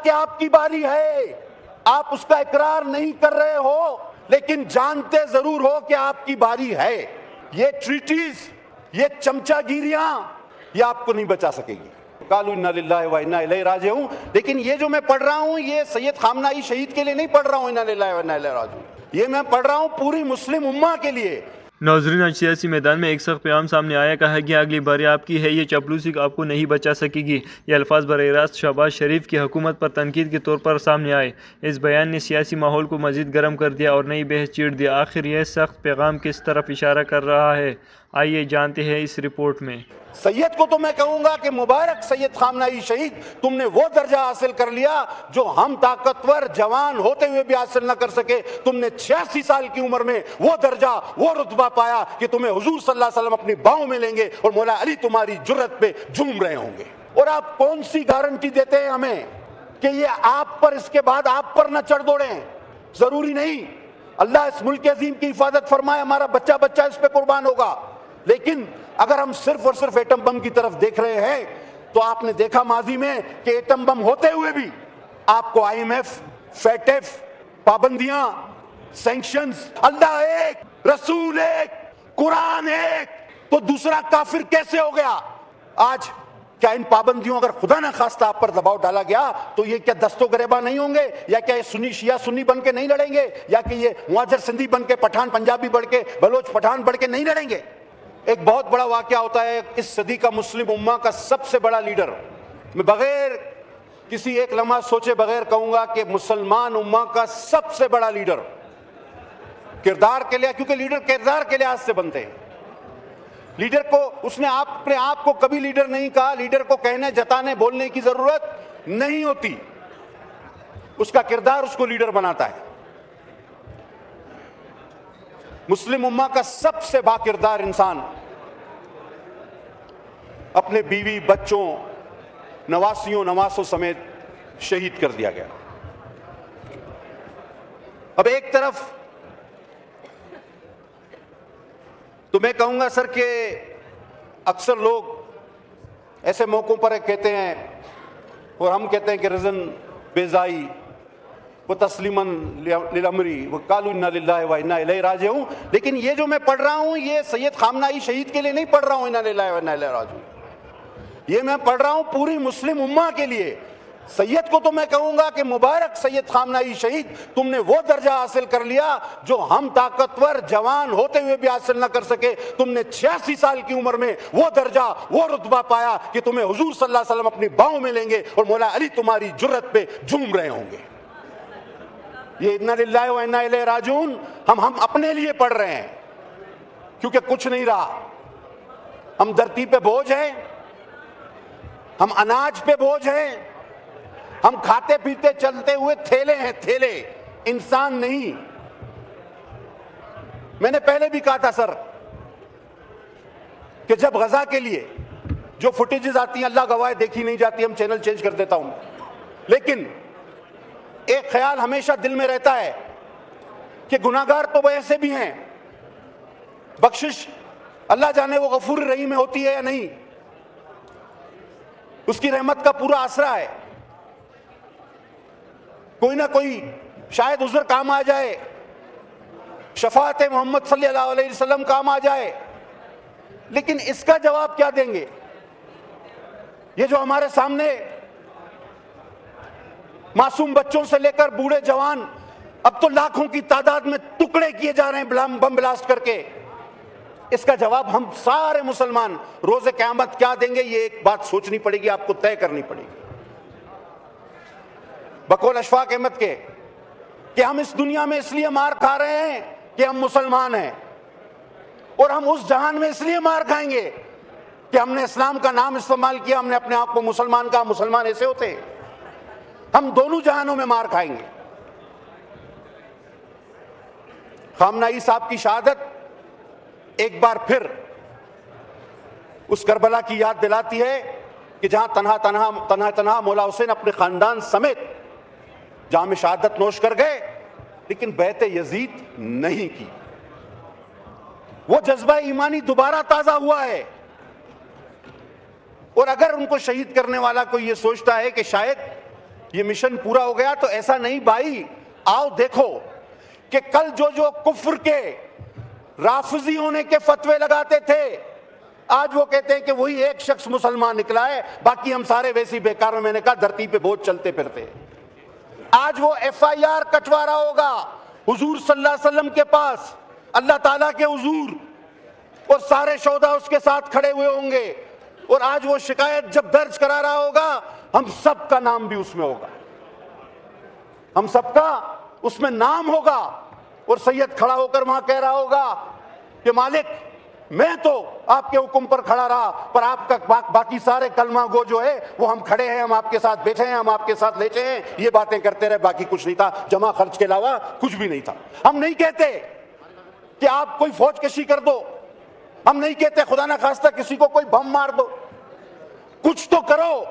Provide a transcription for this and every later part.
کہ آپ کی باری ہے، آپ اس کا اقرار نہیں کر رہے ہو لیکن جانتے ضرور ہو کہ آپ کی باری ہے۔ یہ ٹریٹیز، یہ چمچا گیریاں، یہ آپ کو نہیں بچا سکے گی۔ قالوا انا للہ و انا الیہ راجعون۔ لیکن یہ جو میں پڑھ رہا ہوں یہ سید خامنہ ای شہید کے لیے نہیں پڑھ رہا ہوں انا للہ و انا الیہ راجعون، یہ میں پڑھ رہا ہوں پوری مسلم امہ کے لیے۔ ناظرین، آج سیاسی میدان میں ایک سخت پیغام سامنے آیا، کہا گیا اگلی باری آپ کی ہے، یہ چاپلوسی آپ کو نہیں بچا سکے گی۔ یہ الفاظ براہ راست شہباز شریف کی حکومت پر تنقید کے طور پر سامنے آئے۔ اس بیان نے سیاسی ماحول کو مزید گرم کر دیا اور نئی بحث چھیڑ دیا۔ آخر یہ سخت پیغام کس طرف اشارہ کر رہا ہے، آئیے جانتے ہیں اس رپورٹ میں۔ سید کو تو میں کہوں گا کہ مبارک سید خامنہ ای شہید، تم نے وہ درجہ حاصل کر لیا جو ہم طاقتور جوان ہوتے ہوئے بھی حاصل نہ کر سکے۔ تم نے 86 سال کی عمر میں وہ درجہ، وہ رتبہ پایا کہ تمہیں حضور صلی اللہ علیہ وسلم اپنی باہوں میں لیں گے اور مولا علی تمہاری جرت پہ جھوم رہے ہوں گے۔ اور آپ کون سی گارنٹی دیتے ہیں ہمیں کہ یہ آپ پر، اس کے بعد آپ پر نہ چڑھ دوڑیں؟ ضروری نہیں، اللہ اس ملک عظیم کی حفاظت فرمائے، ہمارا بچہ بچہ اس پہ قربان ہوگا، لیکن اگر ہم صرف اور صرف ایٹم بم کی طرف دیکھ رہے ہیں تو آپ نے دیکھا ماضی میں کہ ایٹم بم ہوتے ہوئے بھی آپ کو آئی ایم ایف، فیٹف، پابندیاں، سینکشنز، اللہ ایک، رسول ایک، قرآن ایک، تو دوسرا کافر کیسے ہو گیا؟ آج کیا ان پابندیوں اگر خدا نہ خواستہ آپ پر دباؤ ڈالا گیا تو یہ کیا دست و گریباں نہیں ہوں گے؟ یا کیا یہ سنی شیعہ سنی بن کے نہیں لڑیں گے؟ یا کہ یہ مہاجر سندھی بن کے، پٹھان پنجابی بڑھ کے، بلوچ پٹھان بڑھ کے نہیں لڑیں گے؟ ایک بہت بڑا واقعہ ہوتا ہے، اس صدی کا مسلم امہ کا سب سے بڑا لیڈر، میں بغیر کسی ایک لمحہ سوچے بغیر کہوں گا کہ مسلمان امہ کا سب سے بڑا لیڈر، کردار کے لئے، کیونکہ لیڈر کردار کے لحاظ سے بنتے ہیں۔ لیڈر کو، اس نے اپنے آپ کو کبھی لیڈر نہیں کہا، لیڈر کو کہنے، جتانے، بولنے کی ضرورت نہیں ہوتی، اس کا کردار اس کو لیڈر بناتا ہے۔ مسلم امہ کا سب سے با کردار انسان اپنے بیوی، بچوں، نواسیوں، نواسوں سمیت شہید کر دیا گیا۔ اب ایک طرف تو میں کہوں گا سر کہ اکثر لوگ ایسے موقعوں پر کہتے ہیں، اور ہم کہتے ہیں کہ رضن بیزائی وتسلیماً للامری وقالوا انا للہ و انا الیہ راجعون۔ لیکن یہ جو میں پڑھ رہا ہوں یہ سید خامنہ ای شہید کے لیے نہیں پڑھ رہا ہوں انا للہ و انا الیہ راجعون، یہ میں پڑھ رہا ہوں پوری مسلم امہ کے لیے۔ سید کو تو میں کہوں گا کہ مبارک سید خامنہ ای شہید، تم نے وہ درجہ حاصل کر لیا جو ہم طاقتور جوان ہوتے ہوئے بھی حاصل نہ کر سکے۔ تم نے 86 سال کی عمر میں وہ درجہ، وہ رتبہ پایا کہ تمہیں حضور صلی اللہ علیہ وسلم اپنی باہوں میں لیں گے اور مولا علی تمہاری جرت پہ جھوم رہے ہوں گے۔ یہ انا للہ و انا الیہ راجعون ہم اپنے لیے پڑھ رہے ہیں، کیونکہ کچھ نہیں رہا، ہم دھرتی پہ بوجھ ہیں، ہم اناج پہ بوجھ ہیں، ہم کھاتے پیتے چلتے ہوئے تھیلے ہیں، تھیلے، انسان نہیں۔ میں نے پہلے بھی کہا تھا سر کہ جب غزہ کے لیے جو فوٹیجز آتی ہیں، اللہ گواہ دیکھی نہیں جاتی، ہم چینل چینج کر دیتا ہوں، لیکن ایک خیال ہمیشہ دل میں رہتا ہے کہ گناہگار تو ویسے بھی ہیں، بخشش اللہ جانے وہ غفور رحیم میں ہوتی ہے یا نہیں، اس کی رحمت کا پورا آسرا ہے، کوئی نہ کوئی شاید عذر کام آ جائے، شفاعت محمد صلی اللہ علیہ وسلم کام آ جائے، لیکن اس کا جواب کیا دیں گے؟ یہ جو ہمارے سامنے معصوم بچوں سے لے کر بوڑھے جوان اب تو لاکھوں کی تعداد میں ٹکڑے کیے جا رہے ہیں بم بلاسٹ کر کے، اس کا جواب ہم سارے مسلمان روز قیامت کیا دیں گے؟ یہ ایک بات سوچنی پڑے گی، آپ کو طے کرنی پڑے گی بقول اشفاق احمد کے کہ ہم اس دنیا میں اس لیے مار کھا رہے ہیں کہ ہم مسلمان ہیں، اور ہم اس جہان میں اس لیے مار کھائیں گے کہ ہم نے اسلام کا نام استعمال کیا، ہم نے اپنے آپ کو مسلمان کہا۔ مسلمان ایسے ہوتے ہیں، ہم دونوں جہانوں میں مار کھائیں گے۔ خامنہ ای صاحب کی شہادت ایک بار پھر اس کربلا کی یاد دلاتی ہے کہ جہاں تنہا مولا حسین اپنے خاندان سمیت جہاں میں شہادت نوش کر گئے، لیکن بیعت یزید نہیں کی۔ وہ جذبہ ایمانی دوبارہ تازہ ہوا ہے، اور اگر ان کو شہید کرنے والا کوئی یہ سوچتا ہے کہ شاید یہ مشن پورا ہو گیا تو ایسا نہیں بھائی، آؤ دیکھو کہ کل جو کفر کے رافضی ہونے کے فتوے لگاتے تھے، آج وہ کہتے ہیں کہ وہی ایک شخص مسلمان نکلا ہے، باقی ہم سارے ویسی بیکار ہیں۔ میں نے کہا دھرتی پہ بہت چلتے پھرتے، آج وہ ایف آئی آر کٹوا رہا ہوگا حضور صلی اللہ علیہ وسلم کے پاس، اللہ تعالیٰ کے حضور، اور سارے شہداء اس کے ساتھ کھڑے ہوئے ہوں گے، اور آج وہ شکایت جب درج کرا رہا ہوگا، ہم سب کا نام بھی اس میں ہوگا، ہم سب کا اس میں نام ہوگا، اور سید کھڑا ہو کر وہاں کہہ رہا ہوگا کہ مالک میں تو آپ کے حکم پر کھڑا رہا، پر آپ کا باقی سارے کلمہ گو جو ہے وہ ہم کھڑے ہیں، ہم آپ کے ساتھ بیٹھے ہیں، ہم آپ کے ساتھ لیٹے ہیں، یہ باتیں کرتے رہے، باقی کچھ نہیں تھا، جمع خرچ کے علاوہ کچھ بھی نہیں تھا۔ ہم نہیں کہتے کہ آپ کوئی فوج کشی کر دو، ہم نہیں کہتے خدا نہ خواستہ کسی کو کوئی بم مار دو، کچھ تو کرو۔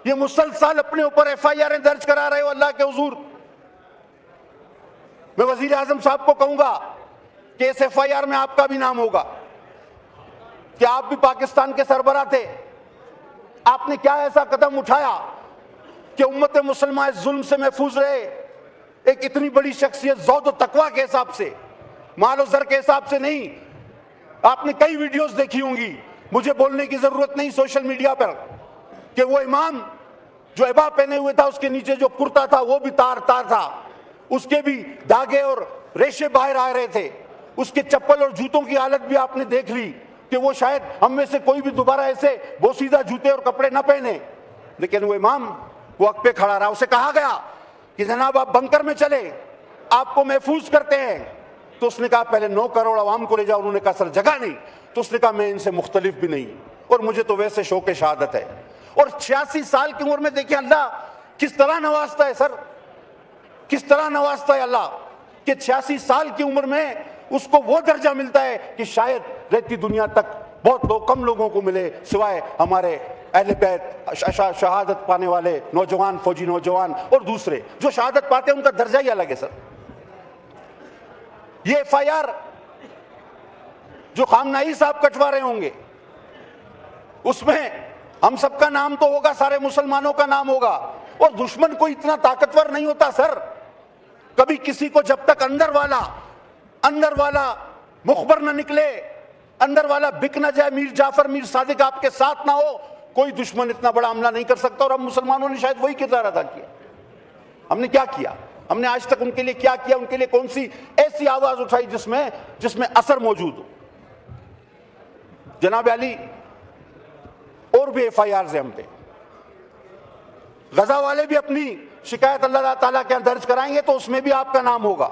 یہ مسلسل اپنے اوپر ایف آئی آریں درج کرا رہے ہو اللہ کے حضور۔ میں وزیر اعظم صاحب کو کہوں گا کہ اس ایف آئی آر میں آپ کا بھی نام ہوگا، کہ آپ بھی پاکستان کے سربراہ تھے، آپ نے کیا ایسا قدم اٹھایا کہ امت مسلمہ اس ظلم سے محفوظ رہے۔ ایک اتنی بڑی شخصیت زہد و تقویٰ کے حساب سے، مال و زر کے حساب سے نہیں۔ آپ نے کئی ویڈیوز دیکھی ہوں گی، مجھے بولنے کی ضرورت نہیں سوشل میڈیا پر، کہ وہ امام جو عبا پہنے ہوئے تھا، اس کے نیچے جو کرتا تھا وہ بھی تار تھا، اس کے بھی داغے اور ریشے باہر آ رہے تھے، اس کے چپل اور جوتوں کی حالت بھی آپ نے دیکھ لی کہ وہ شاید ہم میں سے کوئی بھی دوبارہ ایسے بوسیدہ جوتے اور کپڑے نہ پہنے، لیکن وہ امام وقت پہ کھڑا رہا۔ اسے کہا گیا کہ جناب آپ بنکر میں چلے، آپ کو محفوظ کرتے ہیں، تو اس نے کہا پہلے 9 کروڑ عوام کو لے جاؤ، انہوں نے کہا سر جگہ نہیں، تو اس نے کہا میں ان سے مختلف بھی نہیں، اور مجھے تو ویسے شوق شہادت ہے۔ اور 86 سال کی عمر میں دیکھیں اللہ کس طرح نوازتا ہے، سر کس طرح نوازتا ہے اللہ، کہ 86 سال کی عمر میں اس کو وہ درجہ ملتا ہے کہ شاید رہتی دنیا تک بہت کم لوگوں کو ملے، سوائے ہمارے اہل بیت، شہادت پانے والے نوجوان، فوجی نوجوان اور دوسرے جو شہادت پاتے ہیں، ان کا درجہ ہی الگ ہے۔ سر یہ ایف آئی آر جو خامنہئی صاحب کٹوا رہے ہوں گے، اس میں ہم سب کا نام تو ہوگا، سارے مسلمانوں کا نام ہوگا، اور دشمن کوئی اتنا طاقتور نہیں ہوتا سر، کبھی کسی کو جب تک اندر والا مخبر نہ نکلے، اندر والا بک نہ جائے، میر جعفر میر صادق آپ کے ساتھ نہ ہو، کوئی دشمن اتنا بڑا حملہ نہیں کر سکتا۔ اور ہم مسلمانوں نے شاید وہی کردار ادا کیا۔ ہم نے کیا کیا؟ ہم نے آج تک ان کے لیے کیا کیا؟ ان کے لیے کون سی ایسی آواز اٹھائی جس میں اثر موجود ہو؟ جناب علی، اور بھی ایف آئی آرز ہیں ہم پہ، غزہ والے بھی اپنی شکایت اللہ تعالیٰ کے یہاں درج کرائیں گے تو اس میں بھی آپ کا نام ہوگا،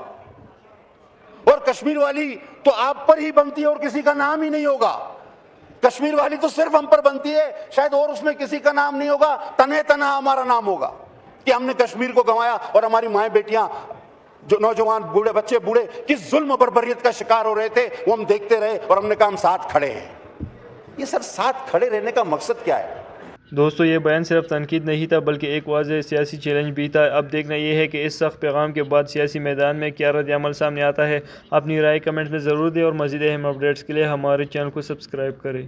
اور کشمیر والی تو آپ پر ہی بنتی ہے اور کسی کا نام ہی نہیں ہوگا۔ کشمیر والی تو صرف ہم پر بنتی ہے، شاید اور اس میں کسی کا نام نہیں ہوگا، تنہا ہمارا نام ہوگا کہ ہم نے کشمیر کو گنوایا، اور ہماری مائیں بیٹیاں، جو نوجوان بچے بوڑھے کس ظلم و بربریت کا شکار ہو رہے تھے، وہ ہم دیکھتے رہے، اور ہم نے کہا ہم ساتھ کھڑے ہیں۔ یہ سر ساتھ کھڑے رہنے کا مقصد کیا ہے؟ دوستو، یہ بیان صرف تنقید نہیں تھا بلکہ ایک واضح سیاسی چیلنج بھی تھا۔ اب دیکھنا یہ ہے کہ اس سخت پیغام کے بعد سیاسی میدان میں کیا رد عمل سامنے آتا ہے۔ اپنی رائے کمنٹ میں ضرور دیں، اور مزید اہم اپڈیٹس کے لیے ہمارے چینل کو سبسکرائب کریں۔